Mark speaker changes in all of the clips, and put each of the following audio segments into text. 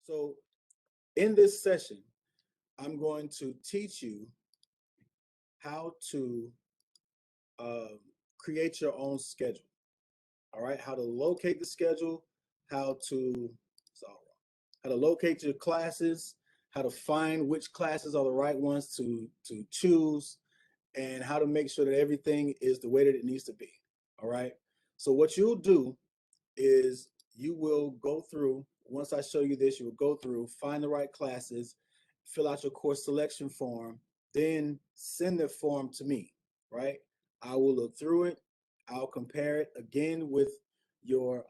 Speaker 1: So in this session, I'm going to teach you how to uh, create your own schedule. All right, how to locate the schedule, how to sorry, how to locate your classes, how to find which classes are the right ones to choose, and how to make sure that everything is the way that it needs to be. All right. So what you'll do is you will go through, once I show you this, you will go through, find the right classes, fill out your course selection form, then send the form to me, right? I will look through it. I'll compare it again with your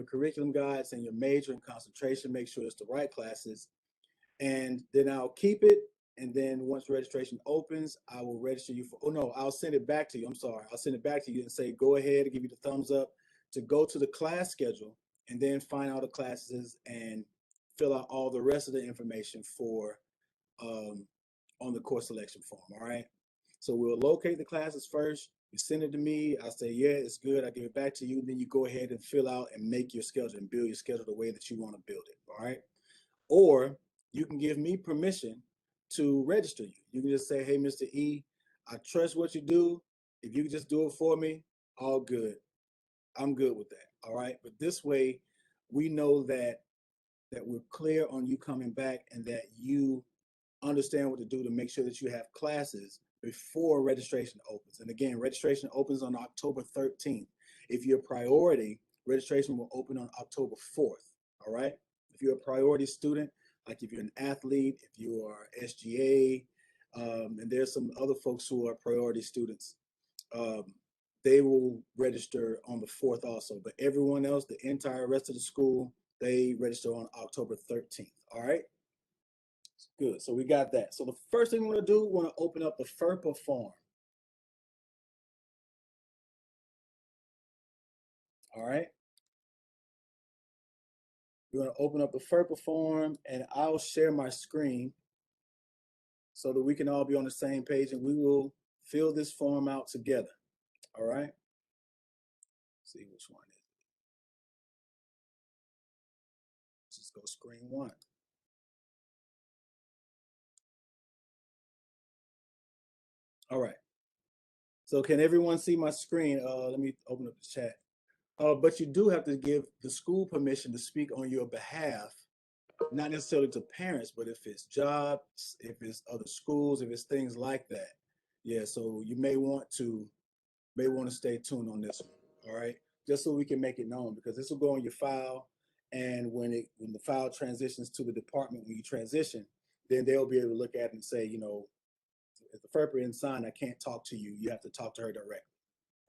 Speaker 1: curriculum guides and your major and concentration, make sure it's the right classes. And then I'll keep it. And then once registration opens, I will register you for, oh no, I'll send it back to you. I'm sorry. I'll send it back to you and say, go ahead and give you the thumbs up to go to the class schedule and then find all the classes and fill out all the rest of the information for on the course selection form. All right. So we'll locate the classes first. You send it to me. I say, yeah, it's good. I give it back to you. Then you go ahead and fill out and make your schedule and build your schedule the way that you want to build it. All right. Or you can give me permission to register you. You can just say, hey, Mr. E, I trust what you do. If you can just do it for me, all good. I'm good with that. All right. But this way, we know that we're clear on you coming back and that you understand what to do to make sure that you have classes before registration opens. And again, registration opens on October 13th. If you're a priority, registration will open on October 4th. All right. If you're a priority student, like if you're an athlete, if you are SGA, and there's some other folks who are priority students, um, they will register on the 4th also. But everyone else, the entire rest of the school, they register on October 13th. All right. Good. So we got that. So the first thing we're going to do, we're going to open up the FERPA form. All right. We're going to open up the FERPA form and I'll share my screen so that we can all be on the same page and we will fill this form out together. All right. Let's see which one is it. Let's just go screen one. All right. So can everyone see my screen? Let me open up the chat. But you do have to give the school permission to speak on your behalf, not necessarily to parents, but if it's jobs, if it's other schools, if it's things like that. Yeah, so you may want to stay tuned on this one, all right? Just so we can make it known because this will go on your file, and when the file transitions to the department when you transition, then they'll be able to look at it and say, you know, if the FERPA isn't signed, I can't talk to you. You have to talk to her directly,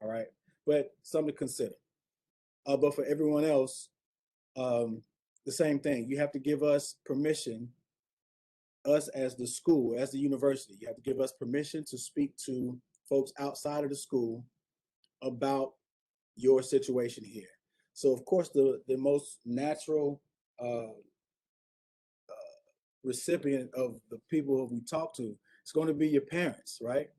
Speaker 1: all right? But something to consider. But for everyone else, um, the same thing. You have to give us permission, us as the school, as the university. You have to give us permission to speak to folks outside of the school about your situation here. So, of course, the most natural recipient of the people who we talk to is going to be your parents, right?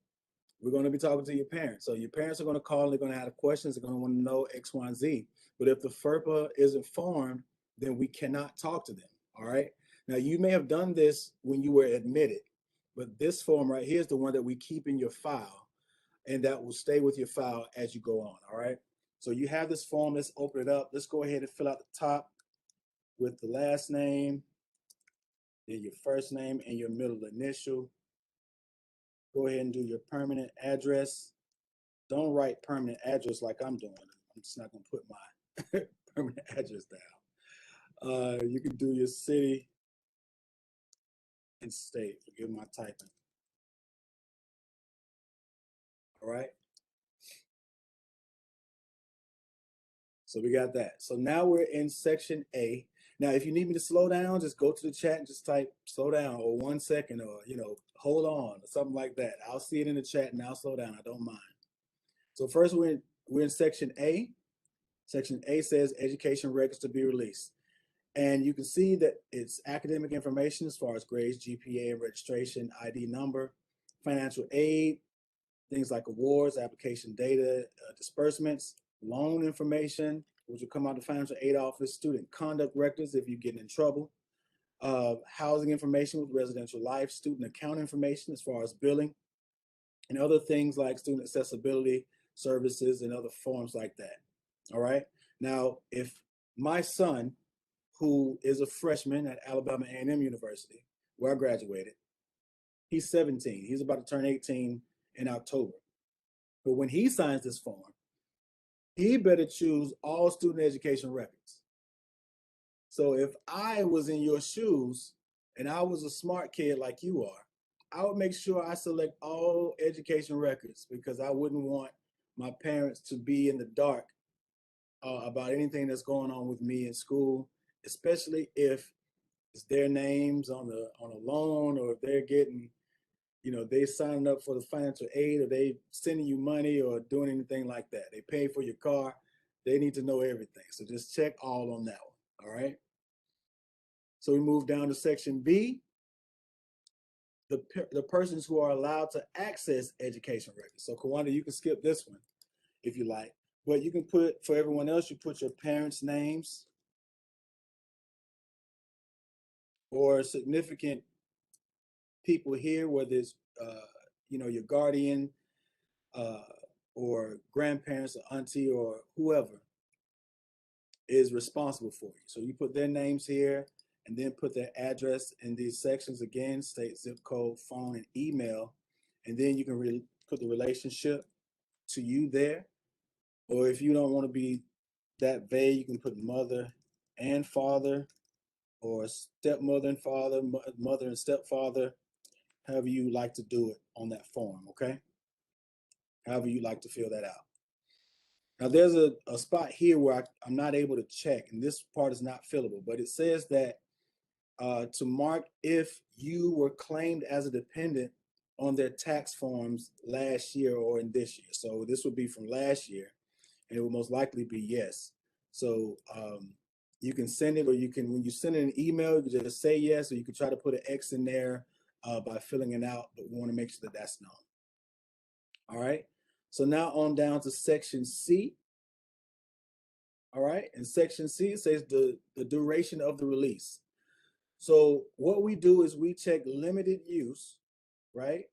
Speaker 1: We're going to be talking to your parents. So your parents are going to call, they're going to have questions, they're going to want to know X, Y, and Z. But if the FERPA isn't formed, then we cannot talk to them. All right. Now you may have done this when you were admitted, but this form right here is the one that we keep in your file and that will stay with your file as you go on. All right. So you have this form, let's open it up. Let's go ahead and fill out the top with the last name, then your first name and your middle initial. Go ahead and do your permanent address. Don't write permanent address like I'm doing. I'm just not gonna put my permanent address down. You can do your city and state. Forgive my typing. All right. So we got that. So now we're in section A. Now, if you need me to slow down, just go to the chat and just type slow down or 1 second or, you know, hold on or something like that. I'll see it in the chat and I'll slow down. I don't mind. So first we're in section A. Section A says education records to be released. And you can see that it's academic information as far as grades, GPA, and registration, ID number, financial aid, things like awards, application data, disbursements, loan information, which will come out of the financial aid office, student conduct records if you get in trouble, housing information with residential life, student account information as far as billing, and other things like student accessibility services and other forms like that. All right. Now, if my son, who is a freshman at Alabama A&M University, where I graduated, he's 17. He's about to turn 18 in October. But when he signs this form, he better choose all student education records. So if I was in your shoes and I was a smart kid like you are, I would make sure I select all education records because I wouldn't want my parents to be in the dark about anything that's going on with me in school, especially if it's their names on a loan, or if they're getting, they signing up for the financial aid, or they sending you money or doing anything like that. They pay for your car. They need to know everything. So just check all on that one. All right. So we move down to section B, the persons who are allowed to access education records. So Kawanda, you can skip this one if you like, but you can put, for everyone else, you put your parents' names or significant people here, whether it's, your guardian uh, or grandparents or auntie or whoever is responsible for you. So you put their names here and then put their address in these sections again, state, zip code, phone, and email. And then you can put the relationship to you there. Or if you don't want to be that vague, you can put mother and father, or stepmother and father, mother and stepfather, however you like to do it on that form, okay? However you like to fill that out. Now there's a spot here where I'm not able to check, and this part is not fillable, but it says that to mark if you were claimed as a dependent on their tax forms last year or in this year. So this would be from last year, and it would most likely be yes. So you can send it, or you can, when you send an email, you just say yes, or you can try to put an X in there by filling it out, but we want to make sure that that's known. All right. So now on down to section C. All right. And section C says the duration of the release. So what we do is we check limited use, right?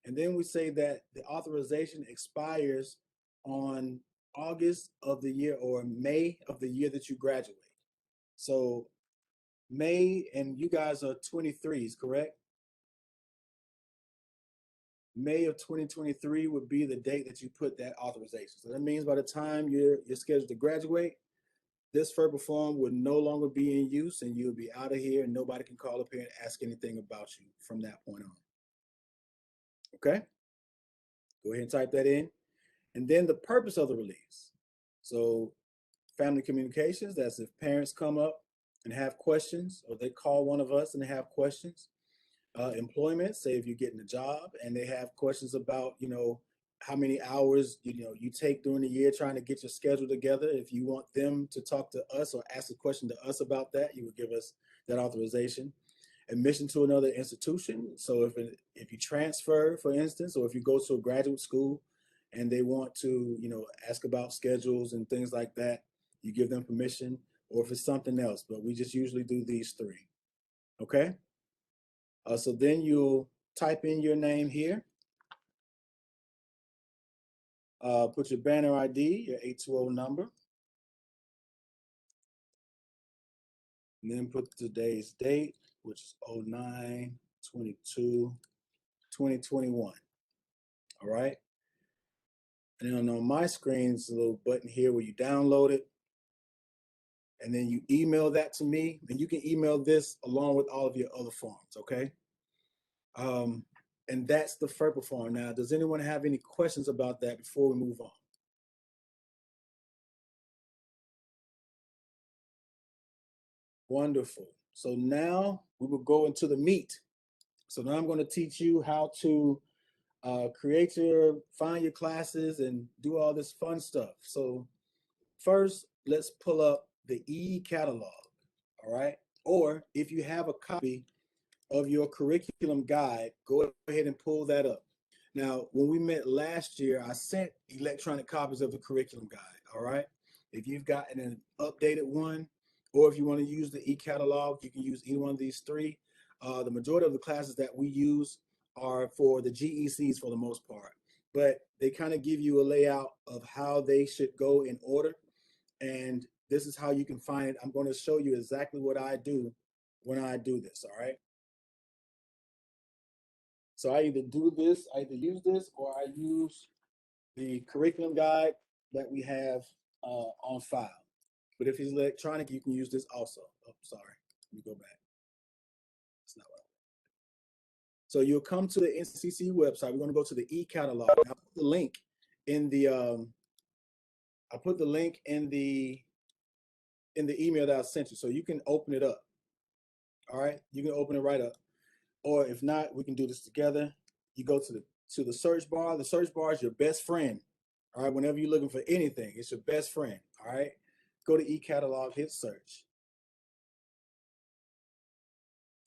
Speaker 1: And then we say that the authorization expires on August of the year or May of the year that you graduate. So May, and you guys are 23s, correct? May of 2023 would be the date that you put that authorization. So that means by the time you're scheduled to graduate, this FERPA form would no longer be in use, and you'll be out of here, and nobody can call up here and ask anything about you from that point on. Okay? Go ahead and type that in. And then the purpose of the release. So family communications, that's if parents come up and have questions, or they call one of us and they have questions. Employment, say if you're getting a job and they have questions about, how many hours, you take during the year trying to get your schedule together. If you want them to talk to us or ask a question to us about that, you would give us that authorization. Admission to another institution. So if you transfer, for instance, or if you go to a graduate school and they want to, ask about schedules and things like that, you give them permission, or if it's something else, but we just usually do these three. Okay. So then you'll type in your name here. Put your banner ID, your 820 number. And then put today's date, which is 09/22/2021. All right. And then on my screen, it's a little button here where you download it. And then you email that to me. And you can email this along with all of your other forms, okay? And that's the FERPA form. Now, does anyone have any questions about that before we move on? Wonderful. So now we will go into the meat. So now I'm going to teach you how to find your classes and do all this fun stuff. So first, let's pull up the e-catalog, all right? Or if you have a copy of your curriculum guide, go ahead and pull that up. Now, when we met last year, I sent electronic copies of the curriculum guide, all right? If you've gotten an updated one, Or if you want to use the e-catalog, you can use either one of these three. The majority of the classes that we use are for the GECs for the most part, but they kind of give you a layout of how they should go in order. And this is how you can find it. I'm going to show you exactly what I do when I do this. All right. So I either do this, I either use this, or I use the curriculum guide that we have on file. But if it's electronic, you can use this also. Oh, sorry. Let me go back. That's not what I want. So you'll come to the NCC website. We're going to go to the e-catalog. I put the link in the email that I sent you, so you can open it up. All right, you can open it right up. Or if not, we can do this together. You go to the search bar. The search bar is your best friend. All right, whenever you're looking for anything, it's your best friend. All right, go to e-catalog, hit search.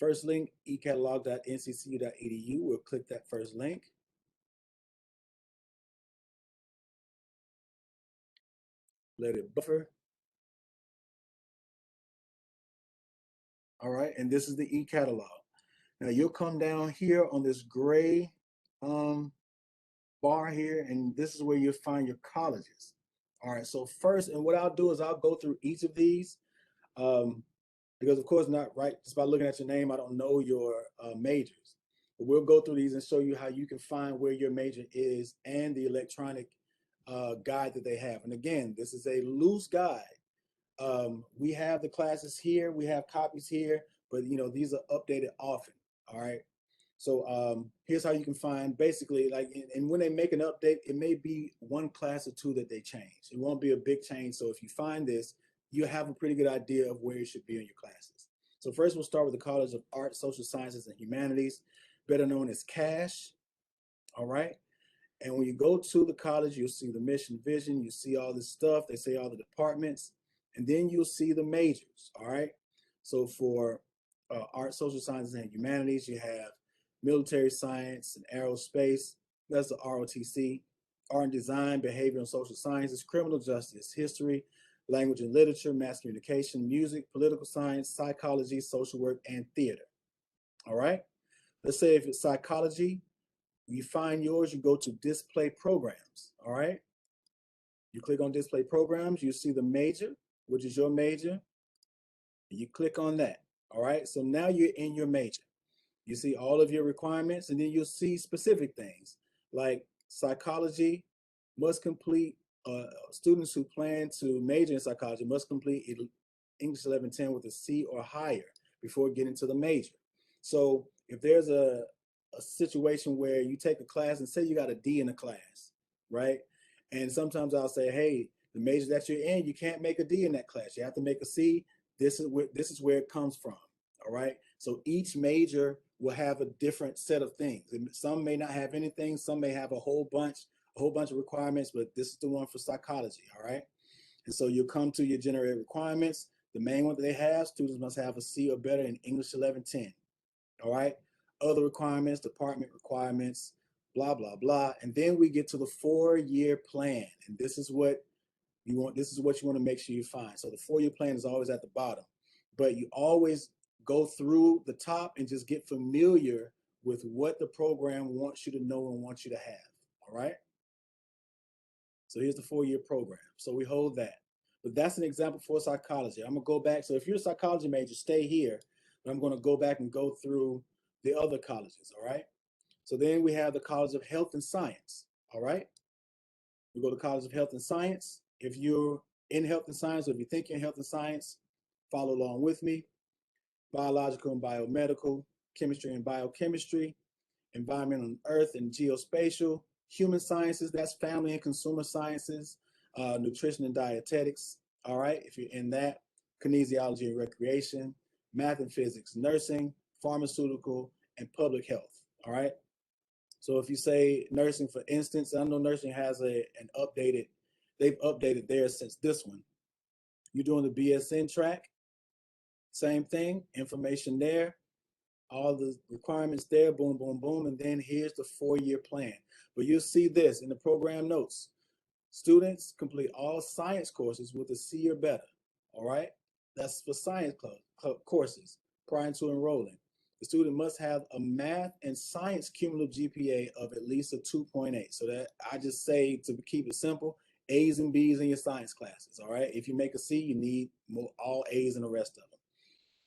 Speaker 1: First link, ecatalog.nccu.edu. We'll click that first link. Let it buffer. All right, and this is the e-catalog. Now you'll come down here on this gray bar here, and this is where you'll find your colleges. All right, so first, and what I'll do is I'll go through each of these because of course not right just by looking at your name, I don't know your majors. But we'll go through these and show you how you can find where your major is and the electronic guide that they have. And again, this is a loose guide. We have the classes here, we have copies here, but you know, these are updated often. All right. So here's how you can find basically like, and when they make an update, it may be one class or two that they change. It won't be a big change. So if you find this, you have a pretty good idea of where you should be in your classes. So first we'll start with the College of Arts, Social Sciences, and Humanities, better known as CASH. All right. And when you go to the college, you'll see the mission, vision, you see all this stuff. They say all the departments, and then you'll see the majors. All right. So for art, social sciences, and humanities, you have military science and aerospace. That's the ROTC. Art and design, behavior and social sciences, criminal justice, history, language and literature, mass communication, music, political science, psychology, social work, and theater. All right. Let's say if it's psychology, you find yours, you go to display programs. All right. You click on display programs, you see the major, which is your major. You click on that. All right. So now you're in your major. You see all of your requirements, and then you'll see specific things like psychology must complete, students who plan to major in psychology must complete English 1110 with a C or higher before getting to the major. So if there's a situation where you take a class and say you got a D in a class, right? And sometimes I'll say, hey, the major that you're in, you can't make a D in that class. You have to make a C. This is where it comes from. All right. So each major will have a different set of things. Some may not have anything. Some may have a whole bunch of requirements, but this is the one for psychology. All right. And so you'll come to your generated requirements. The main one that they have, students must have a C or better in English 1110. All right. Other requirements, department requirements, blah, blah, blah. And then we get to the 4-year plan. And this is what you want. This is what you want to make sure you find. So the 4-year plan is always at the bottom, but you always go through the top and just get familiar with what the program wants you to know and wants you to have. All right. So here's the 4-year program. So we hold that. But that's an example for psychology. I'm going to go back. So if you're a psychology major, stay here. But I'm going to go back and go through the other colleges. All right. So then we have the College of Health and Science. All right. We go to College of Health and Science. If you're in health and science, or if you think you're in health and science, follow along with me. Biological and biomedical, chemistry and biochemistry, environmental and earth and geospatial, human sciences, that's family and consumer sciences, nutrition and dietetics. All right, if you're in that, kinesiology and recreation, math and physics, nursing, pharmaceutical, and public health. All right. So if you say nursing, for instance, I know nursing has an updated, they've updated theirs since this one. You're doing the BSN track, same thing, information there, all the requirements there, boom, boom, boom. And then here's the 4-year plan. But you'll see this in the program notes. Students complete all science courses with a C or better. All right. That's for science courses prior to enrolling. The student must have a math and science cumulative GPA of at least a 2.8. So that I just say, to keep it simple, A's and B's in your science classes. All right. If you make a C, you need all A's in the rest of them.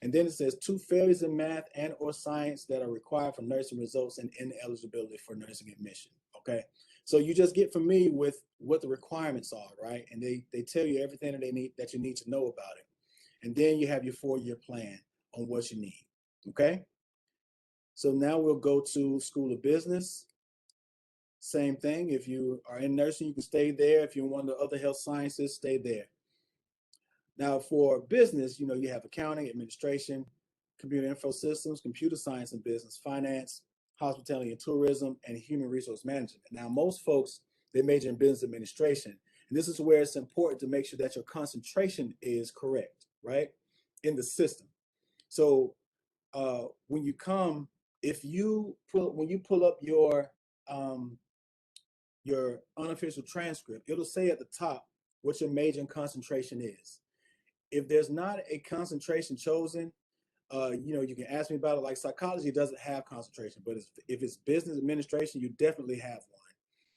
Speaker 1: And then it says 2 failures in math and or science that are required for nursing results and ineligibility for nursing admission. Okay. So you just get familiar with what the requirements are, right? And they tell you everything that you need to know about it. And then you have your 4-year plan on what you need. Okay. So now we'll go to School of Business. Same thing. If you are in nursing, you can stay there. If you're in one of the other health sciences, stay there. Now for business, you have accounting, administration, computer info systems, computer science and business, finance, hospitality and tourism, and human resource management. Now most folks, they major in business administration. And this is where it's important to make sure that your concentration is correct, right? In the system. So when you come, when you pull up your unofficial transcript, it'll say at the top what your major and concentration is. If there's not a concentration chosen, you can ask me about it. Like psychology doesn't have concentration, but if it's business administration, you definitely have one.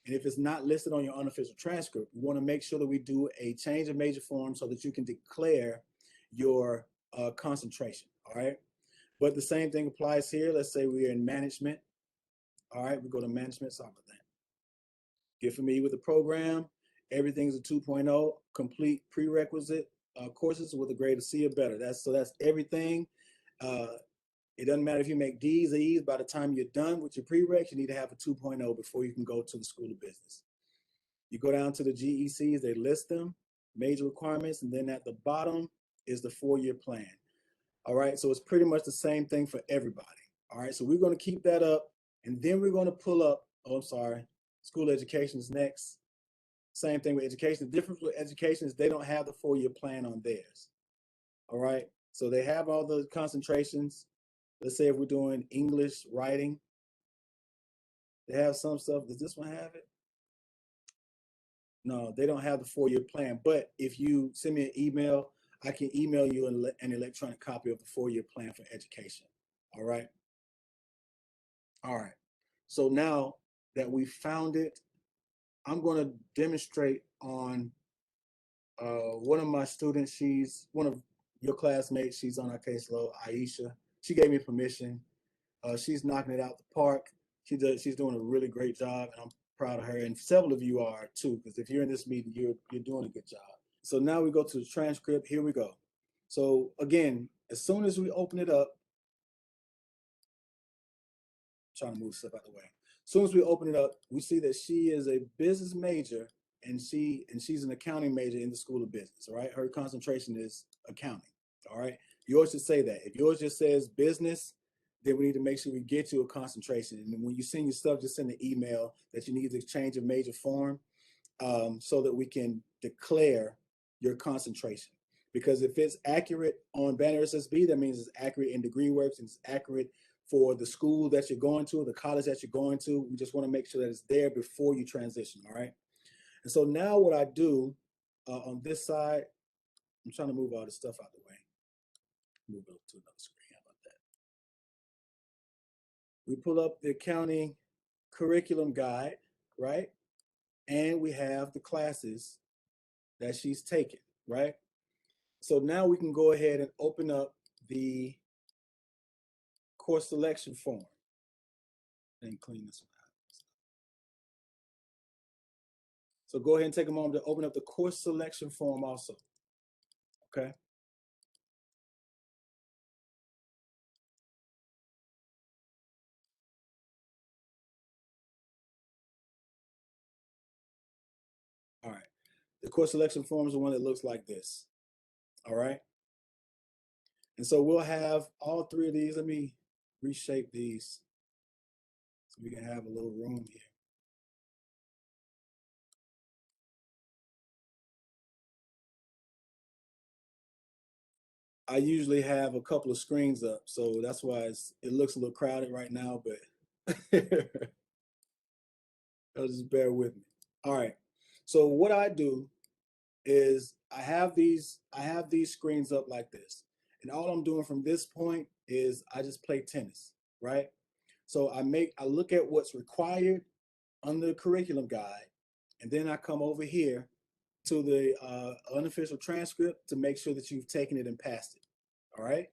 Speaker 1: And if it's not listed on your unofficial transcript, we want to make sure that we do a change of major form so that you can declare your concentration. All right. But the same thing applies here. Let's say we're in management. All right. We go to management. Sorry about that. Get familiar with the program. Everything's a 2.0. Complete prerequisite courses with a grade of C or better. That's everything. It doesn't matter if you make D's or E's. By the time you're done with your prereqs, you need to have a 2.0 before you can go to the School of Business. You go down to the GECs, they list them, major requirements, and then at the bottom is the 4-year plan. All right, so it's pretty much the same thing for everybody. All right, so we're going to keep that up, and then we're going to pull up, school education is next. Same thing with education. The difference with education is they don't have the 4-year plan on theirs. All right, so they have all the concentrations. Let's say if we're doing English writing, they have some stuff. Does this one have it? No, they don't have the 4-year plan. But if you send me an email, I can email you an electronic copy of the 4-year plan for education. All right. All right. So now that we found it, I'm going to demonstrate on one of my students. She's one of your classmates. She's on our caseload, Aisha. She gave me permission. She's knocking it out the park. She's doing a really great job, and I'm proud of her. And several of you are too, because if you're in this meeting, you're doing a good job. So now we go to the transcript. Here we go. So again, as soon as we open it up, trying to move stuff out of the way. As soon as we open it up, we see that she is a business major and she's an accounting major in the School of Business. All right. Her concentration is accounting. All right. Yours should say that. If yours just says business, then we need to make sure we get you a concentration. And when you send your stuff, just send an email that you need to change a major form so that we can declare your concentration. Because if it's accurate on Banner SSB, that means it's accurate in DegreeWorks and it's accurate for the school that you're going to, the college that you're going to. We just want to make sure that it's there before you transition, all right? And so now what I do on this side, I'm trying to move all this stuff out of the way. Move it up to another screen. How about that? We pull up the accounting curriculum guide, right? And we have the classes that she's taken, right? So now we can go ahead and open up the course selection form and clean this one out. So go ahead and take a moment to open up the course selection form also. Okay. All right. The course selection form is the one that looks like this. All right. And so we'll have all 3 of these. Let me reshape these so we can have a little room here. I usually have a couple of screens up, so that's why it looks a little crowded right now, but just bear with me. All right. So what I do is I have these screens up like this, and all I'm doing from this point is I just play tennis, right? So I look at what's required under the curriculum guide, and then I come over here to the unofficial transcript to make sure that you've taken it and passed it. All right,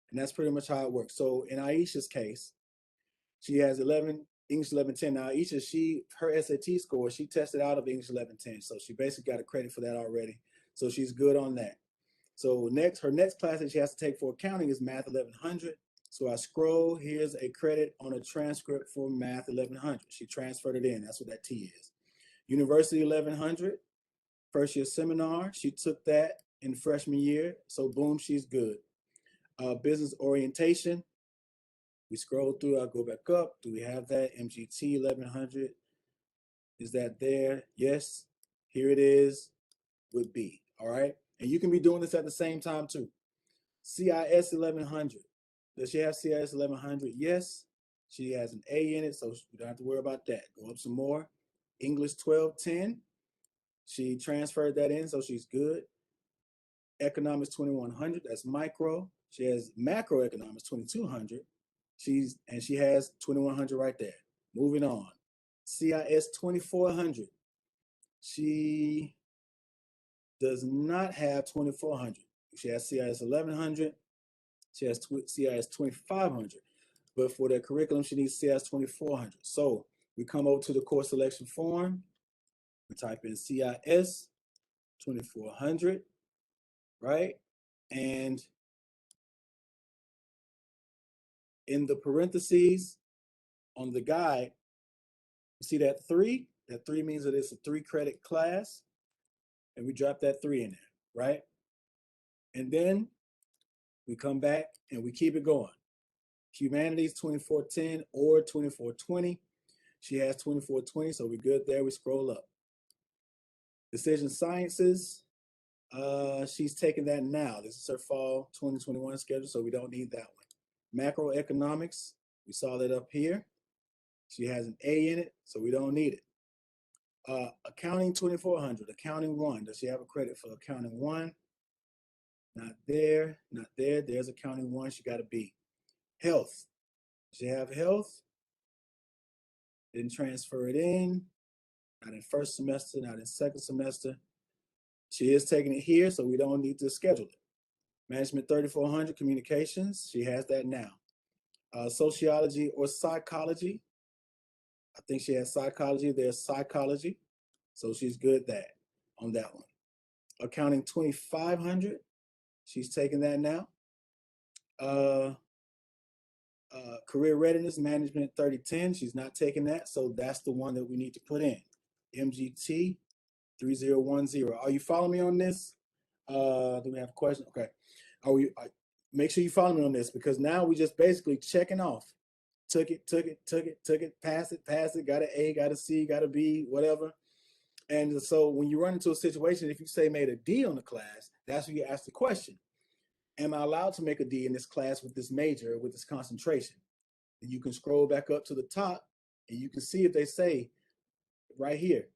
Speaker 1: and that's pretty much how it works. So in Aisha's case, she has 11 English 1110. Now Aisha, her SAT score, she tested out of English 1110, so she basically got a credit for that already. So she's good on that. So her next class that she has to take for accounting is Math 1100. So I scroll, here's a credit on a transcript for Math 1100. She transferred it in, that's what that T is. University 1100, first year seminar, she took that in freshman year, so boom, she's good. Business orientation, we scroll through, I'll go back up. Do we have that? MGT 1100, is that there? Yes, here it is with B, all right? And you can be doing this at the same time too. CIS 1100, does she have CIS 1100? Yes, she has an A in it, so we don't have to worry about that. Go up some more. English 1210, she transferred that in, so she's good. Economics 2100, that's micro. She has macroeconomics 2200. She has 2100 right there. Moving on. CIS 2400. She does not have 2400. She has CIS 1100. She has CIS 2500. But for that curriculum, she needs CIS 2400. So we come over to the course selection form. We type in CIS 2400, right? And in the parentheses on the guide, you see that 3? That 3 means that it's a 3-credit class. And we drop that 3 in there, right? And then we come back and we keep it going. Humanities 2410 or 2420. She has 2420, so we're good there. We scroll up. Decision Sciences, she's taking that now. This is her fall 2021 schedule, so we don't need that one. Macroeconomics, we saw that up here. She has an A in it, so we don't need it. Accounting 2400, Accounting 1. Does she have a credit for Accounting 1? Not there, not there. There's Accounting 1, she got a B. Health, does she have health? Didn't transfer it in. Not in first semester, not in second semester. She is taking it here, so we don't need to schedule it. Management 3400, communications, she has that now. Sociology or psychology, I think she has psychology. There's psychology, so she's good on that one. Accounting 2500, she's taking that now. Career readiness management 3010, she's not taking that, so that's the one that we need to put in. MGT 3010. Are you following me on this? Do we have a question? Okay. Make sure you follow me on this, because now we just basically checking off. Took it, pass it, got an A, got a C, got a B, whatever. And so when you run into a situation, if you say made a D on the class, that's when you ask the question. Am I allowed to make a D in this class with this major, with this concentration? And you can scroll back up to the top and you can see if they say right here,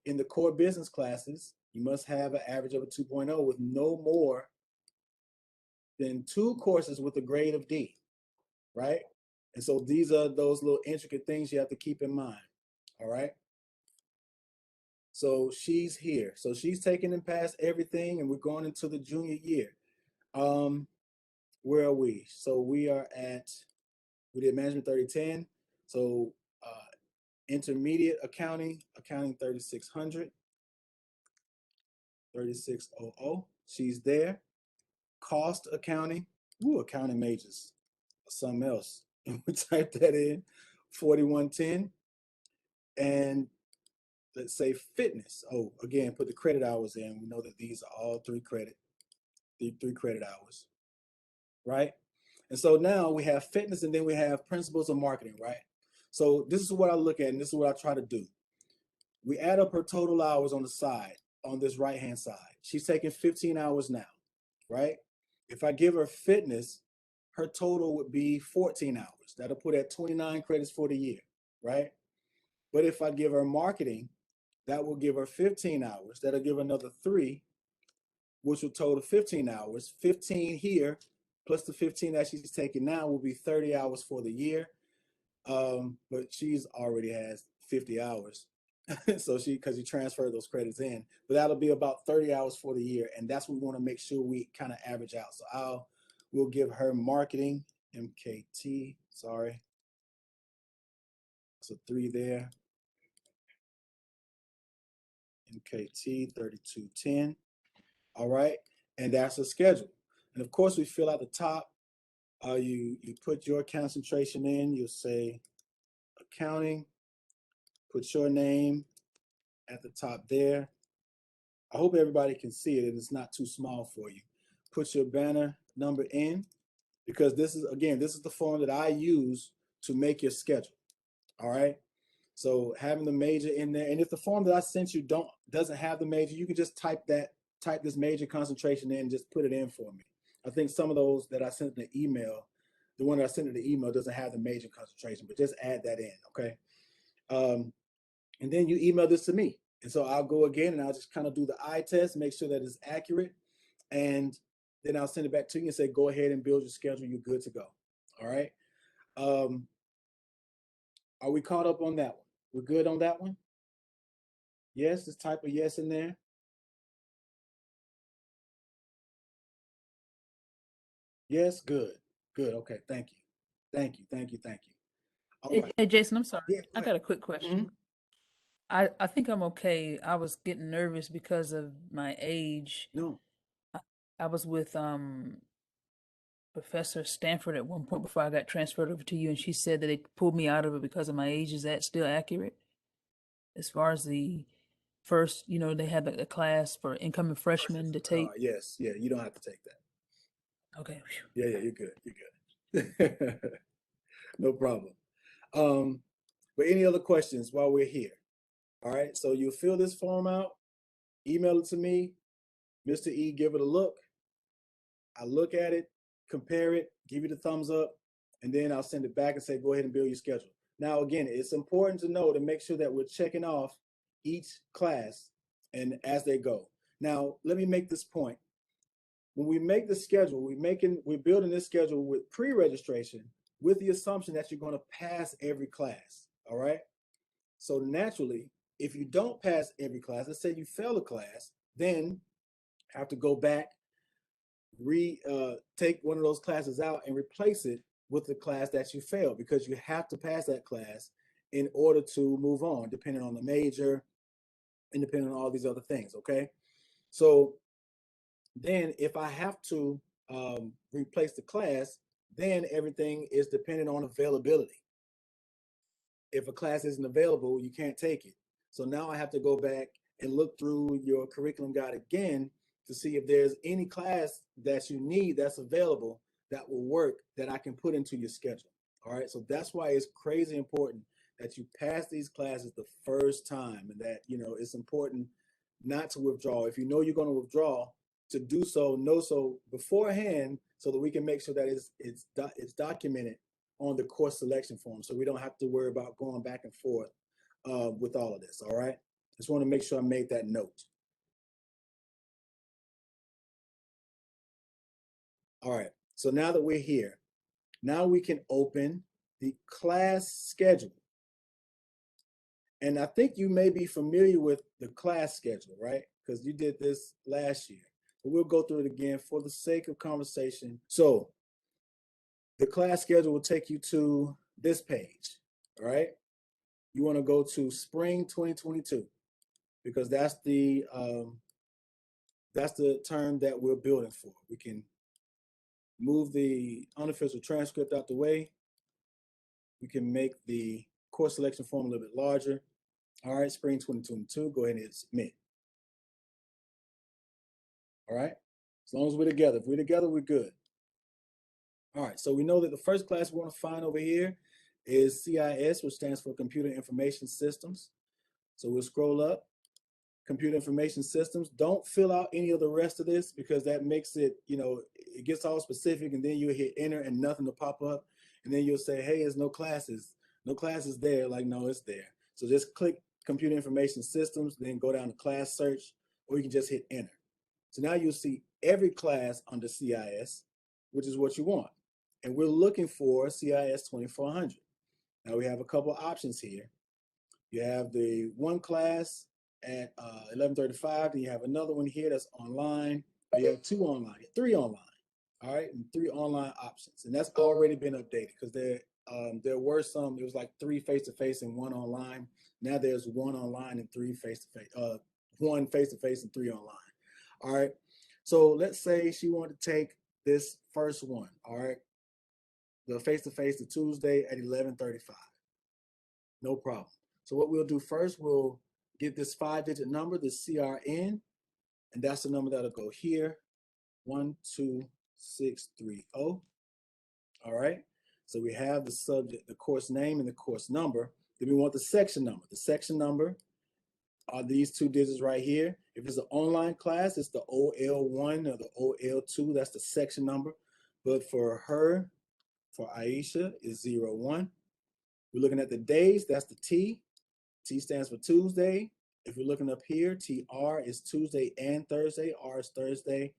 Speaker 1: in the core business classes, you must have an average of a 2.0 with no more than 2 courses with a grade of D, right? And so these are those little intricate things you have to keep in mind, all right? So she's here. So she's taken and passed everything, and we're going into the junior year. Where are we? So we did management 3010. So intermediate accounting 3600, 3600. She's there. Cost accounting, accounting majors, something else. And we type that in, 4110. And let's say fitness. Oh, again, put the credit hours in. We know that these are all 3 credit hours, right? And so now we have fitness, and then we have principles of marketing, right? So this is what I look at, and this is what I try to do. We add up her total hours on the side, on this right-hand side. She's taking 15 hours now, right? If I give her fitness, her total would be 14 hours. That'll put at 29 credits for the year, right? But if I give her marketing, That will give her 15 hours. That'll give her another 3, which will total 15 hours. 15 here, plus the 15 that she's taking now, will be 30 hours for the year. But she's already has 50 hours. So because you transfer those credits in, but that'll be about 30 hours for the year. And that's what we want to make sure we kind of average out. So we'll give her marketing, MKT, sorry. So 3 there. MKT 3210. All right. And that's a schedule. And of course, we fill out the top. You put your concentration in. You'll say accounting. Put your name at the top there. I hope everybody can see it and it's not too small for you. Put your banner number in, because this is, again, this is the form that I use to make your schedule. All right. So having the major in there, and if the form that I sent you doesn't have the major, you can just type this major concentration in and just put it in for me. I think some of those that I sent in the email, the one that I sent in the email doesn't have the major concentration, but just add that in, okay? And then you email this to me. And so I'll go again and I'll just kind of do the eye test, make sure that it's accurate. And then I'll send it back to you and say, go ahead and build your schedule. You're good to go. All right. Are we caught up on that one? We're good on that one? Yes, just type a yes in there. Yes, good. Good. Okay. Thank you. Thank you. Thank you. Thank you. All right.
Speaker 2: Hey, Jason, I'm sorry.
Speaker 1: Yeah,
Speaker 2: I got a quick question. I think I'm okay. I was getting nervous because of my age.
Speaker 1: No.
Speaker 2: I was with Professor Stanford at one point before I got transferred over to you, and she said that they pulled me out of it because of my age. Is that still accurate? As far as the first, they had a class for incoming freshmen to take.
Speaker 1: Yes. Yeah. You don't have to take that.
Speaker 2: Okay.
Speaker 1: Yeah. Yeah. You're good. You're good. No problem. But any other questions while we're here? All right. So you fill this form out, email it to me, Mr. E, give it a look. I look at it, compare it, give you the thumbs up, and then I'll send it back and say, go ahead and build your schedule. Now, again, it's important to know to make sure that we're checking off each class and as they go. Now, let me make this point. When we make the schedule, we're building this schedule with pre-registration with the assumption that you're going to pass every class. All right. So naturally, if you don't pass every class, let's say you fail a class, then have to go back, take one of those classes out and replace it with the class that you failed, because you have to pass that class in order to move on, depending on the major and depending on all these other things. Okay. So then if I have to replace the class, then everything is dependent on availability. If a class isn't available, you can't take it. So now I have to go back and look through your curriculum guide again to see if there's any class that you need that's available that will work, that I can put into your schedule. All right. So that's why it's crazy important that you pass these classes the first time, and that, it's important not to withdraw. If you know you're going to withdraw, to do so, know so beforehand, so that we can make sure that it's documented on the course selection form, so we don't have to worry about going back and forth with all of this. All right. Just want to make sure I made that note. All right. So now that we're here, now we can open the class schedule. And I think you may be familiar with the class schedule, right? Because you did this last year. But we'll go through it again for the sake of conversation. So the class schedule will take you to this page. All right. You want to go to spring 2022, because that's the term that we're building for. We can move the unofficial transcript out the way. We can make the course selection form a little bit larger. All right, spring 2022, go ahead and submit. All right, as long as we're together. If we're together, we're good. All right, so we know that the first class we want to find over here is CIS, which stands for Computer Information Systems. So we'll scroll up, Computer Information Systems. Don't fill out any of the rest of this, because that makes it, it gets all specific, and then you hit enter and nothing will pop up. And then you'll say, hey, there's no classes there. Like, no, it's there. So just click computer information systems, then go down to class search, or you can just hit enter. So now you'll see every class under CIS, which is what you want. And we're looking for CIS 2400. Now we have a couple of options here. You have the one class at 11:35, then you have another one here that's online. You have two online, three online. All right, and three online options, and that's already been updated because there were some. It was like 3 face-to-face and 1 online. Now there's 1 online and 3 face-to-face. 1 face-to-face and 3 online. All right. So let's say she wanted to take this first one. All right, the face-to-face the Tuesday at 11:35. No problem. So what we'll do first, we'll get this 5-digit number, the CRN, and that's the number that'll go here, 12630. All right. So we have the subject, the course name, and the course number. Then we want the section number. The section number are these 2 digits right here. If it's an online class, it's the OL1 or the OL2. That's the section number. But for her, for Aisha, is 01. We're looking at the days. That's the T. T stands for Tuesday. If you're looking up here, TR is Tuesday and Thursday. R is Thursday.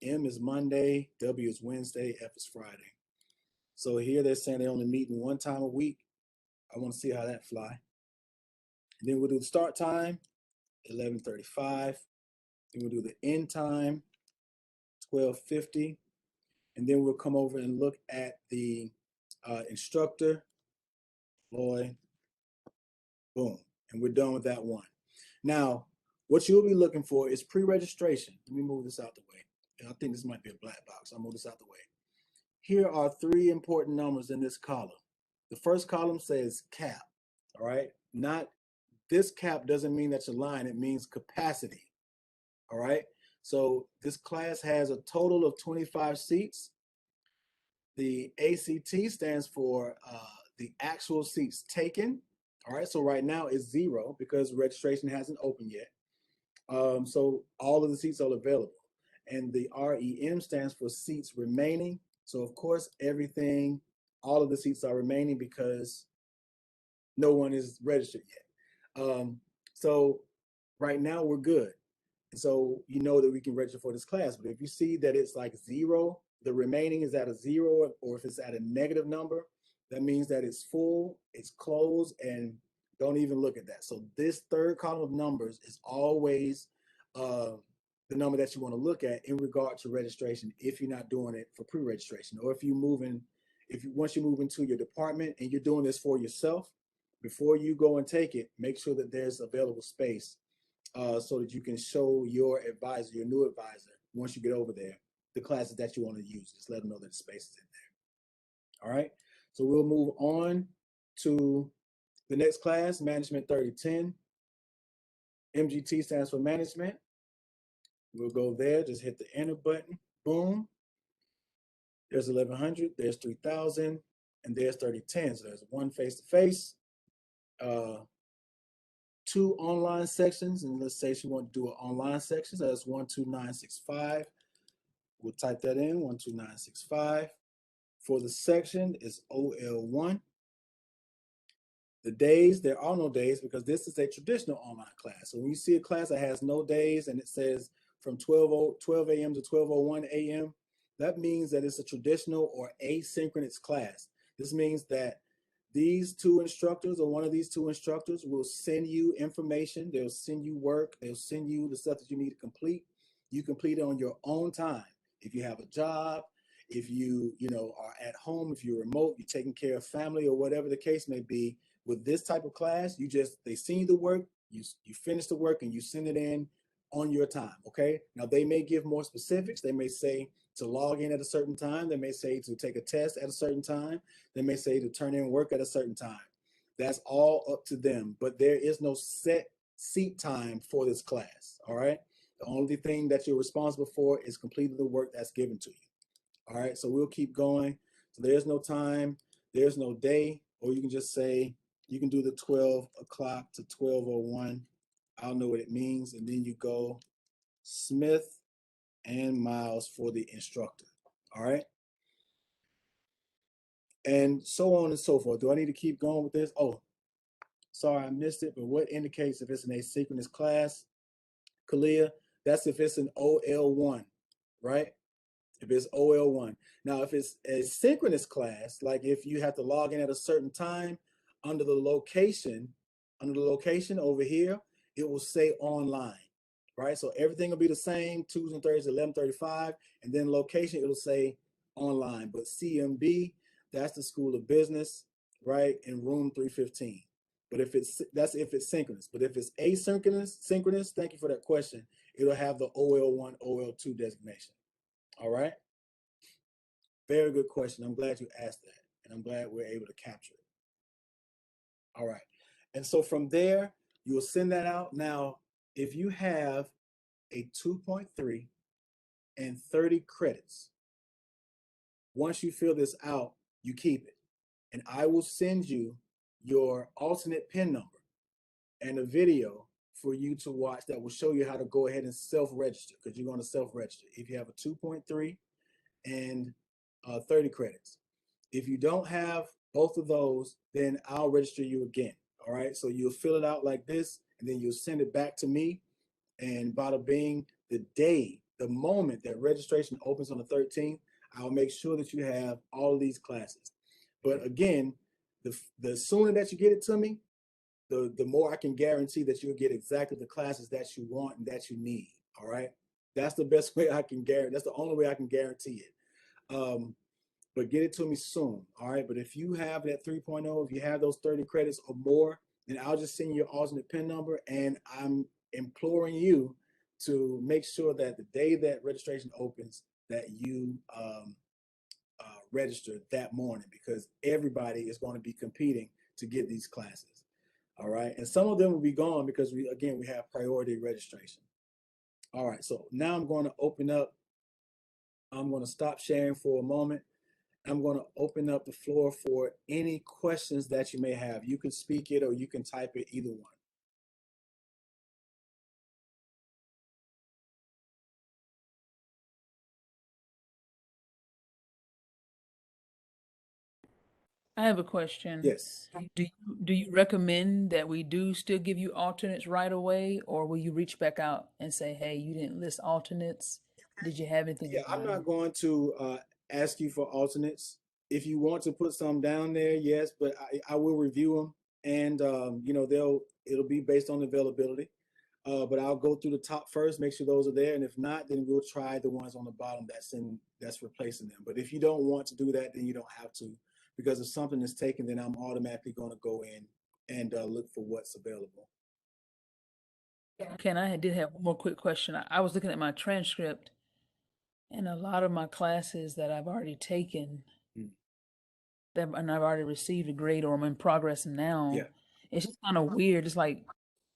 Speaker 1: M is Monday. W is Wednesday. F is Friday. So here they're saying they only meeting 1 time a week. I want to see how that fly. And then we'll do the start time, 11:35. Then we'll do the end time, 12:50. And then we'll come over and look at the instructor, Lloyd. Boom. And we're done with that one. Now, what you'll be looking for is pre-registration. Let me move this out the way. And I think this might be a black box. I'll move this out the way. Here are 3 important numbers in this column. The first column says cap, all right? Not, this cap doesn't mean that you're lying. It means capacity, all right? So this class has a total of 25 seats. The ACT stands for the actual seats taken. All right, so right now it's 0 because registration hasn't opened yet. So all of the seats are available. And the REM stands for seats remaining. So of course, everything, all of the seats are remaining because no one is registered yet. So right now we're good. And so you know that we can register for this class. But if you see that it's like 0, the remaining is at a 0, or if it's at a negative number, that means that it's full, it's closed, and don't even look at that. So this third column of numbers is always the number that you want to look at in regard to registration if you're not doing it for pre-registration, or if you once you move into your department and you're doing this for yourself, before you go and take it, make sure that there's available space so that you can show your advisor, your new advisor, once you get over there, the classes that you want to use. Just let them know that the space is in there. All right. So we'll move on to the next class, Management 3010. MGT stands for Management. We'll go there, just hit the enter button, boom. There's 1100, there's 3000, and there's 3010. So there's 1 face-to-face, 2 online sections, and let's say she wants to do an online section, so that's 12965. We'll type that in, 12965. For the section, it's OL1. The days, there are no days because this is a traditional online class. So when you see a class that has no days and it says from 12 a.m. to 12:01 a.m., that means that it's a traditional or asynchronous class. This means that these 2 instructors or one of these 2 instructors will send you information. They'll send you work. They'll send you the stuff that you need to complete. You complete it on your own time. If you have a job, if you are at home, if you're remote, you're taking care of family or whatever the case may be, with this type of class, they send you the work, you finish the work and you send it in on your time, okay? Now they may give more specifics. They may say to log in at a certain time. They may say to take a test at a certain time. They may say to turn in work at a certain time. That's all up to them, but there is no set seat time for this class, all right? The only thing that you're responsible for is completing the work that's given to you. All right, so we'll keep going. So there's no time, there's no day, or you can just say, you can do the 12 o'clock to 12:01. I'll know what it means. And then you go Smith and Miles for the instructor. All right. And so on and so forth. Do I need to keep going with this? Oh, Sorry, I missed it, but what indicates if it's an asynchronous class? Kalia, that's if it's an OL1, right? If it's OL1. Now, if it's a synchronous class, like if you have to log in at a certain time, under the location over here, it will say online, right? So everything will be the same, Tuesdays and Thursdays, 11:35, and then location, it'll say online. But CMB, that's the School of Business, right, in room 315. But if it's synchronous. But if it's synchronous, thank you for that question, it'll have the OL1, OL2 designation. All right. Very good question. I'm glad you asked that, and I'm glad we're able to capture it. All right. And so from there, you will send that out. Now, if you have a 2.3 and 30 credits, once you fill this out, you keep it. And I will send you your alternate PIN number and a video for you to watch that will show you how to go ahead and self-register, because you're going to self-register if you have a 2.3 and 30 credits. If you don't have both of those, then I'll register you again. All right. So you'll fill it out like this, and then you'll send it back to me. And bada bing, the moment that registration opens on the 13th, I'll make sure that you have all of these classes. But again, the sooner that you get it to me, the more I can guarantee that you'll get exactly the classes that you want and that you need. All right. That's the best way I can guarantee. That's the only way I can guarantee it. But get it to me soon. All right. But if you have that 3.0, if you have those 30 credits or more, then I'll just send you your alternate PIN number. And I'm imploring you to make sure that the day that registration opens, that you register that morning, because everybody is going to be competing to get these classes. All right. And some of them will be gone because we have priority registration. All right. So now I'm going to open up. I'm going to stop sharing for a moment. I'm going to open up the floor for any questions that you may have. You can speak it or you can type it, either one.
Speaker 2: I have a question.
Speaker 1: Yes.
Speaker 2: Do you recommend that we do still give you alternates right away, or will you reach back out and say, hey, you didn't list alternates? Did you have anything?
Speaker 1: Yeah, I'm not going to ask you for alternates. If you want to put some down there, yes, but I will review them, and it'll be based on availability. But I'll go through the top first, make sure those are there, and if not, then we'll try the ones on the bottom that's replacing them. But if you don't want to do that, then you don't have to, because if something is taken, then I'm automatically going to go in and look for what's available.
Speaker 2: Ken, I did have one more quick question. I was looking at my transcript, and a lot of my classes that I've already taken, and I've already received a grade, or I'm in progress now.
Speaker 1: Yeah.
Speaker 2: It's just kind of weird. It's like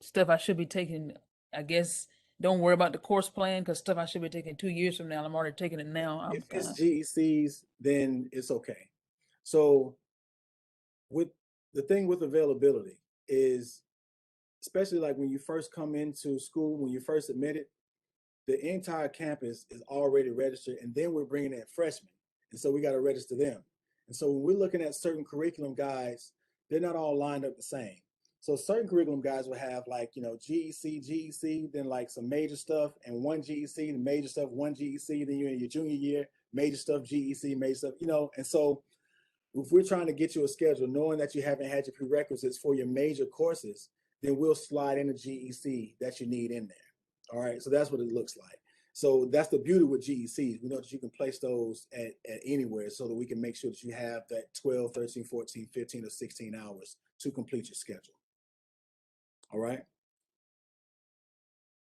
Speaker 2: stuff I should be taking, I guess. Don't worry about the course plan, because stuff I should be taking 2 years from now, I'm already taking it now.
Speaker 1: If it's GECs, then it's okay. So with the thing with availability is, especially like when you first come into school, when you first admitted, the entire campus is already registered, and then we're bringing in freshmen, and so we got to register them. And so when we're looking at certain curriculum guides, they're not all lined up the same. So certain curriculum guides will have, like, GEC, then like some major stuff, and one GEC, the major stuff, one GEC, then you're in your junior year, major stuff, GEC, major stuff, and so if we're trying to get you a schedule, knowing that you haven't had your prerequisites for your major courses, then we'll slide in the GEC that you need in there. All right. So that's what it looks like. So that's the beauty with GECs. We know that you can place those at anywhere, so that we can make sure that you have that 12, 13, 14, 15, or 16 hours to complete your schedule. All right.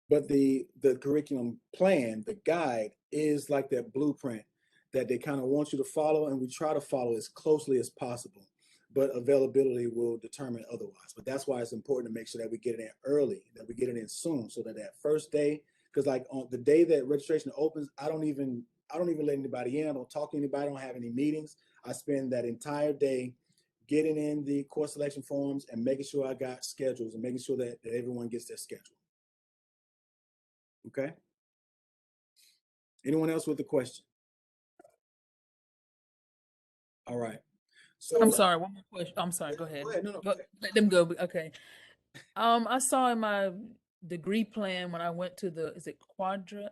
Speaker 1: But the curriculum plan, the guide, is like that blueprint that they kind of want you to follow, and we try to follow as closely as possible. But availability will determine otherwise. But that's why it's important to make sure that we get it in early, that we get it in soon, so that first day, because like on the day that registration opens, I don't even let anybody in. I don't talk to anybody. I don't have any meetings. I spend that entire day getting in the course selection forms and making sure I got schedules and making sure that everyone gets their schedule. Okay. Anyone else with a question? All right. So
Speaker 2: I'm sorry, one more question. I'm sorry, go ahead.
Speaker 1: Go ahead. No, no,
Speaker 2: Go,
Speaker 1: go ahead.
Speaker 2: let them go. Okay. I saw in my degree plan when I went to is it quadro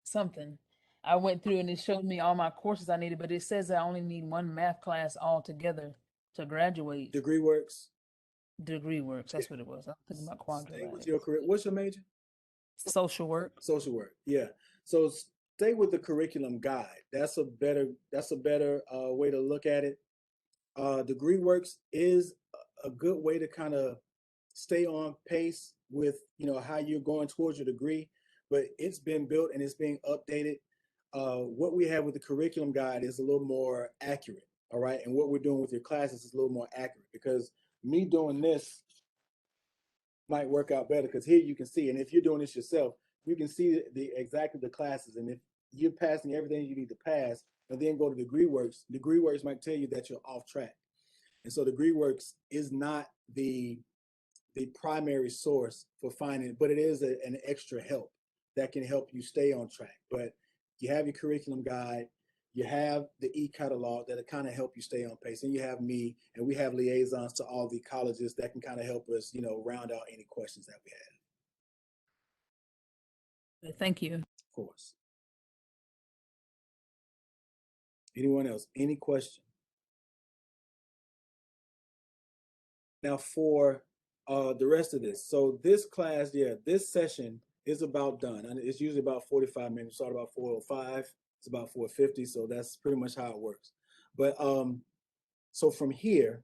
Speaker 2: something. I went through and it showed me all my courses I needed, but it says I only need one math class altogether to graduate.
Speaker 1: Degree works.
Speaker 2: Degree works.
Speaker 1: Yeah.
Speaker 2: That's what it was. I'm thinking about quadro.
Speaker 1: Stay with your career. What's your major?
Speaker 2: Social work.
Speaker 1: Social work. Yeah. So stay with the curriculum guide. That's a better way to look at it. Degree works is a good way to kind of stay on pace with how you're going towards your degree, but it's been built and it's being updated. What we have with the curriculum guide is a little more accurate. All right. And what we're doing with your classes is a little more accurate, because me doing this might work out better, because here you can see, and if you're doing this yourself, you can see exactly the classes, and if you're passing everything you need to pass and then go to degree works might tell you that you're off track. And so degree works is not the primary source for finding, but it is an extra help that can help you stay on track. But you have your curriculum guide, you have the e-catalog that'll kind of help you stay on pace, and you have me, and we have liaisons to all the colleges that can kind of help us, round out any questions that we have.
Speaker 2: Thank you.
Speaker 1: Of course. Anyone else? Any question? Now for the rest of this. So this class, this session is about done. And it's usually about 45 minutes. Start about 4:05. It's about 4:50. So that's pretty much how it works. But so from here,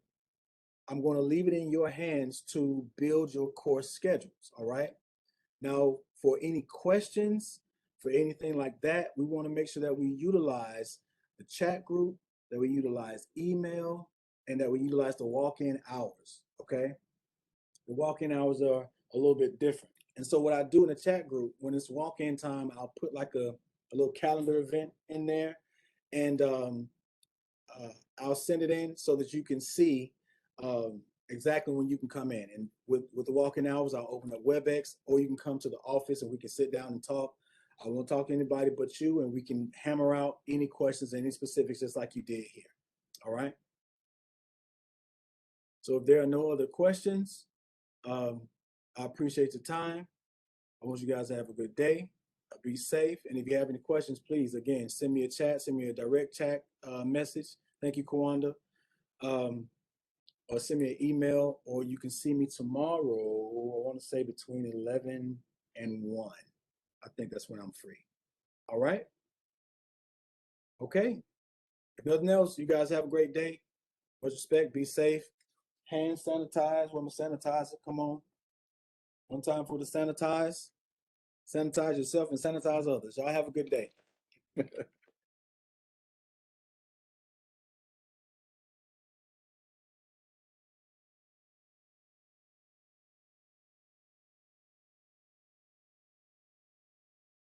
Speaker 1: I'm going to leave it in your hands to build your course schedules. All right. Now, for any questions, for anything like that, we want to make sure that we utilize the chat group, that we utilize email, and that we utilize the walk-in hours. Okay. The walk-in hours are a little bit different. And so what I do in the chat group, when it's walk-in time, I'll put like a little calendar event in there, and I'll send it in so that you can see exactly when you can come in. And with the walk-in hours, I'll open up WebEx, or you can come to the office and we can sit down and talk. I won't talk to anybody but you, and we can hammer out any questions, any specifics, just like you did here. All right. So if there are no other questions, I appreciate your time. I want you guys to have a good day. Be safe. And if you have any questions, please, again, send me a chat, send me a direct chat message. Thank you, Kawanda. Or send me an email, or you can see me tomorrow. I want to say between 11 and 1. I think that's when I'm free. All right. Okay. If nothing else, you guys have a great day. Much respect. Be safe. Hand sanitize. Wear my sanitizer. Come on. One time for the sanitize. Sanitize yourself and sanitize others. Y'all have a good day.